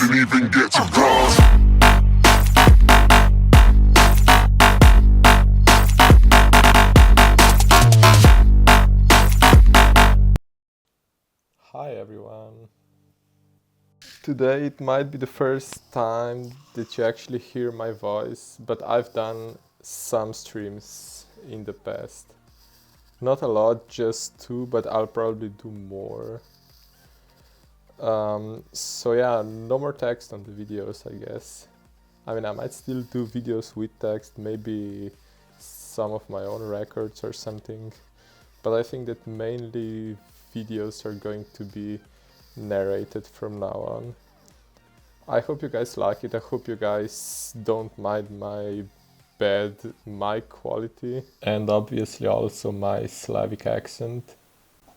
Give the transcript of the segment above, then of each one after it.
can even get to cross. Hi everyone. Today it might be the first time that you actually hear my voice, but I've done some streams in the past. Not a lot, just 2, but I'll probably do more. So yeah, no more text on the videos, I guess. I mean, I might still do videos with text, maybe some of my own records or something, but I think that mainly videos are going to be narrated from now on. I hope you guys like it. I hope you guys don't mind my bad mic quality, and obviously also my Slavic accent,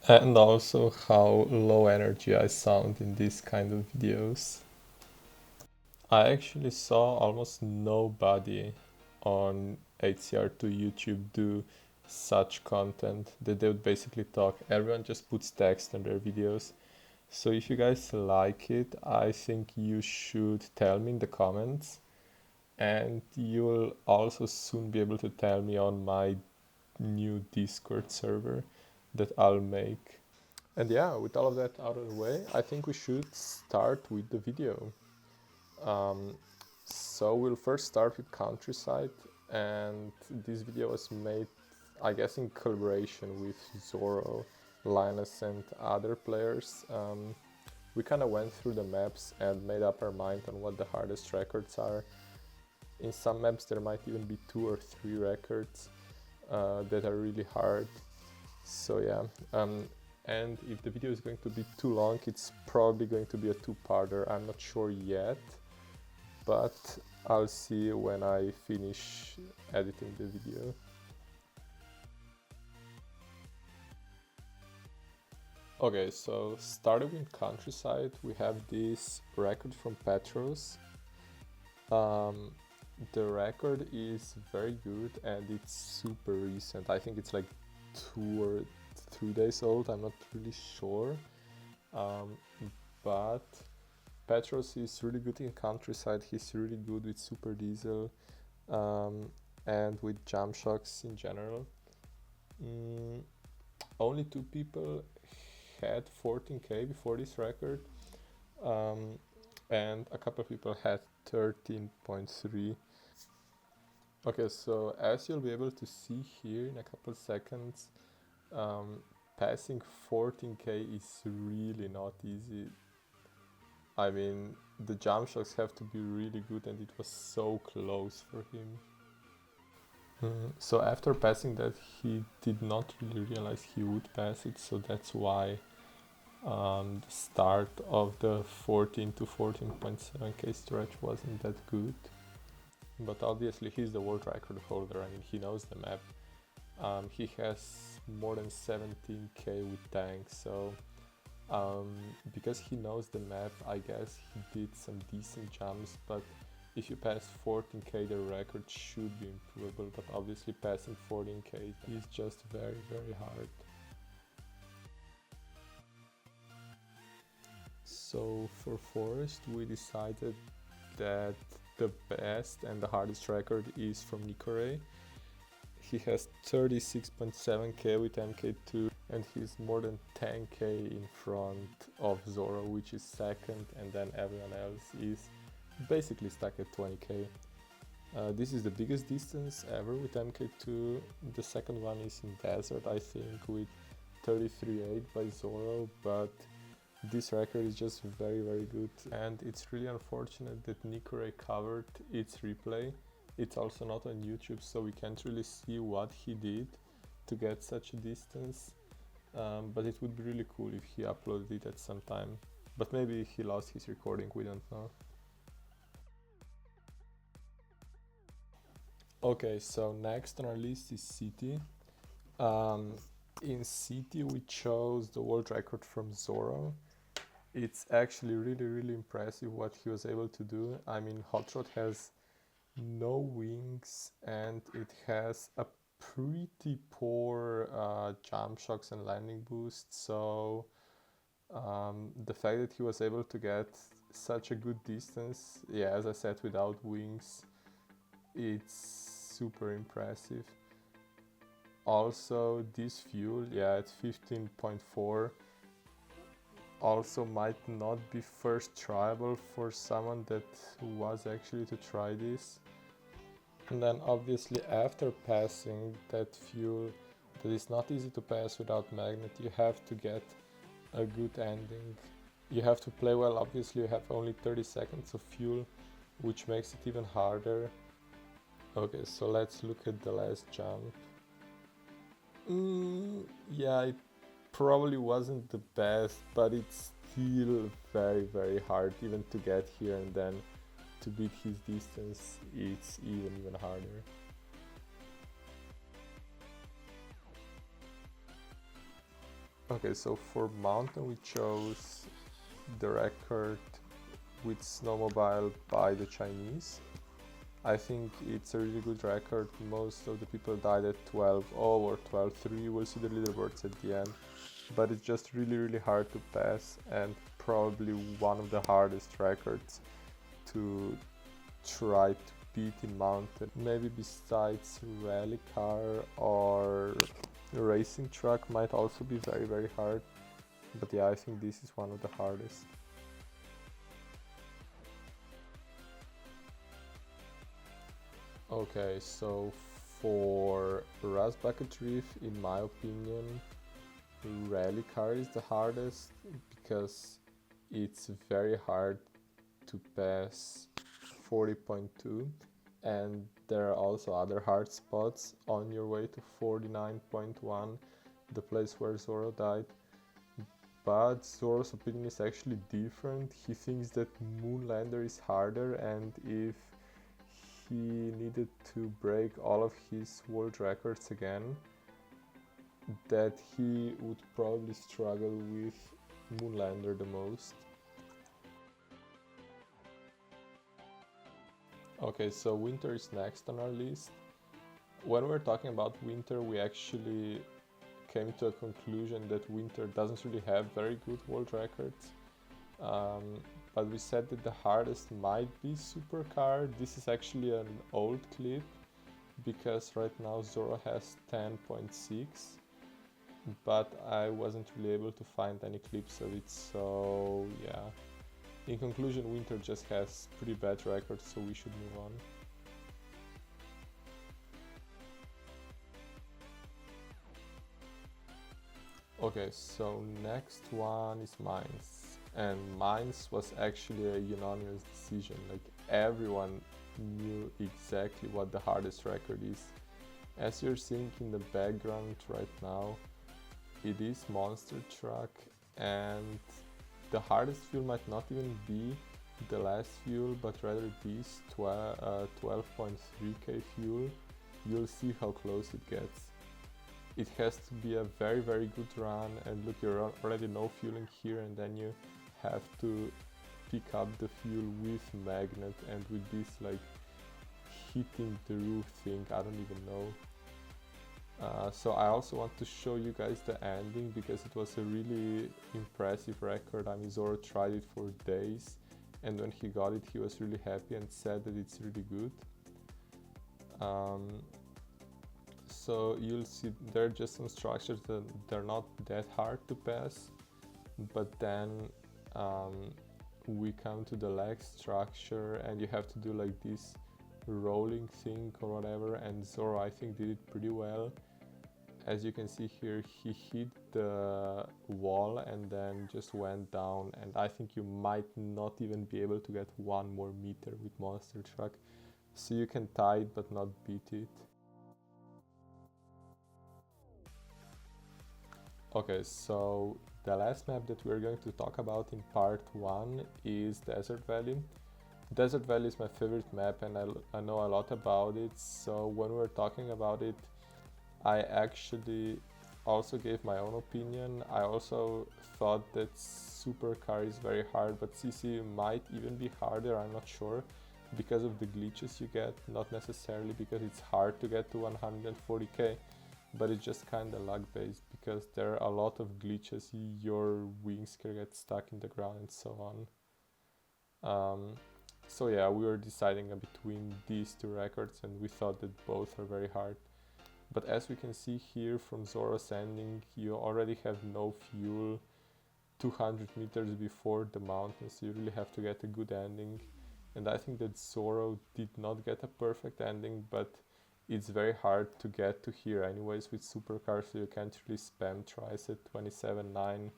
and also how low energy I sound in these kind of videos. I actually saw almost nobody on HCR2 YouTube do such content that they would basically talk. Everyone just puts text on their videos. So if you guys like it, I think you should tell me in the comments, and you'll also soon be able to tell me on my new Discord server that I'll make. And yeah, with all of that out of the way, I think we should start with the video. So we'll first start with Countryside, and this video was made, I guess, in collaboration with Zoro, Linus and other players. We kind of went through the maps and made up our mind on what the hardest records are. In some maps there might even be 2 or 3 records that are really hard. So yeah, and if the video is going to be too long, it's probably going to be a 2-parter. I'm not sure yet, but I'll see when I finish editing the video. Okay, so starting with Countryside, we have this record from Petros. The record is very good and it's super recent. I think it's like 2 or 3 days old, I'm not really sure. But Petros is really good in Countryside, he's really good with Super Diesel and with jump shocks in general. Only 2 people had 14k before this record, and a couple of people had 13.3. Okay, so as you'll be able to see here in a couple seconds, passing 14k is really not easy. I mean, the jump shocks have to be really good, and it was so close for him. So after passing that, he did not really realize he would pass it, so that's why the start of the 14 to 14.7k stretch wasn't that good. But obviously he's the world record holder, I mean, he knows the map. He has more than 17k with tanks, so because he knows the map, I guess he did some decent jumps, but if you pass 14k the record should be improvable, but obviously passing 14k is just very, very hard. So for Forest, we decided that the best and the hardest record is from Nicoré. He has 36.7k with MK2 and he's more than 10k in front of Zoro, which is second, and then everyone else is basically stuck at 20k. This is the biggest distance ever with MK2. The second one is in Desert, I think, with 33.8 by Zoro, but this record is just very, very good, and it's really unfortunate that Nicoré covered its replay. It's also not on YouTube, so we can't really see what he did to get such a distance, but it would be really cool if he uploaded it at some time. But maybe he lost his recording, we don't know. Okay, so next on our list is City. In City we chose the world record from Zoro. It's actually really, really impressive what he was able to do. I mean, Hot Rod has no wings and it has a pretty poor jump shocks and landing boost, so the fact that he was able to get such a good distance. Yeah, as I said, without wings, it's super impressive. Also, this fuel, yeah, at 15.4, also might not be first tryable for someone that was actually to try this. And then obviously after passing that fuel that is not easy to pass without magnet, you have to get a good ending. You have to play well. Obviously you have only 30 seconds of fuel, which makes it even harder. Okay, so let's look at the last jump. Yeah, it probably wasn't the best, but it's still very hard even to get here, and then to beat his distance it's even harder. Okay, so for mountain we chose the record with snowmobile by the Chinese. I think it's a really good record. Most of the people died at 12.0 or 12.3. We'll see the leaderboards at the end. But it's just really hard to pass, and probably one of the hardest records to try to beat in mountain. Maybe besides rally car or racing truck might also be very hard. But yeah, I think this is one of the hardest. Okay, so for Rust Bucket Reef, in my opinion, rally car is the hardest because it's very hard to pass 40.2, and there are also other hard spots on your way to 49.1, the place where Zoro died. But Zoro's opinion is actually different. He thinks that Moonlander is harder, and if he needed to break all of his world records again, that he would probably struggle with Moonlander the most. Okay, so winter is next on our list. When we're talking about winter, we actually came to a conclusion that winter doesn't really have very good world records. But we said that the hardest might be Supercar. This is actually an old clip because right now Zoro has 10.6, but I wasn't really able to find any clips of it, so yeah. In conclusion, winter just has pretty bad records, so we should move on. Okay, so next one is Mines, and Mines was actually a unanimous decision. Like, everyone knew exactly what the hardest record is. As you're seeing in the background right now, it is Monster Truck, and the hardest fuel might not even be the last fuel, but rather this 12.3k fuel. You'll see how close it gets. It has to be a very good run, and look, you're already no fueling here, and then you have to pick up the fuel with magnet, and with this like hitting the roof thing, I don't even know. So I also want to show you guys the ending because it was a really impressive record. I mean, Zoro tried it for days, and when he got it he was really happy and said that it's really good. So you'll see there are just some structures that they're not that hard to pass, but then we come to the leg structure and you have to do like this rolling thing or whatever, and Zoro I think did it pretty well. As you can see here, he hit the wall and then just went down, and I think you might not even be able to get one more meter with Monster Truck, so you can tie it but not beat it. Okay, so the last map that we're going to talk about in part 1 is Desert Valley. Desert Valley is my favorite map, and I know a lot about it, so when we're talking about it, I actually also gave my own opinion. I also thought that Supercar is very hard, but CC might even be harder, I'm not sure, because of the glitches you get, not necessarily because it's hard to get to 140k, but it's just kinda luck based, because there are a lot of glitches, your wings can get stuck in the ground and so on. So yeah, we were deciding between these two records and we thought that both are very hard. But as we can see here from Zoro's ending, you already have no fuel 200 meters before the mountain, so you really have to get a good ending. And I think that Zoro did not get a perfect ending, but it's very hard to get to here anyways with supercars, so you can't really spam tries at 27.9.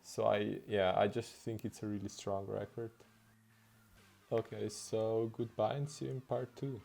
So I just think it's a really strong record. Okay, so goodbye and see you in part 2.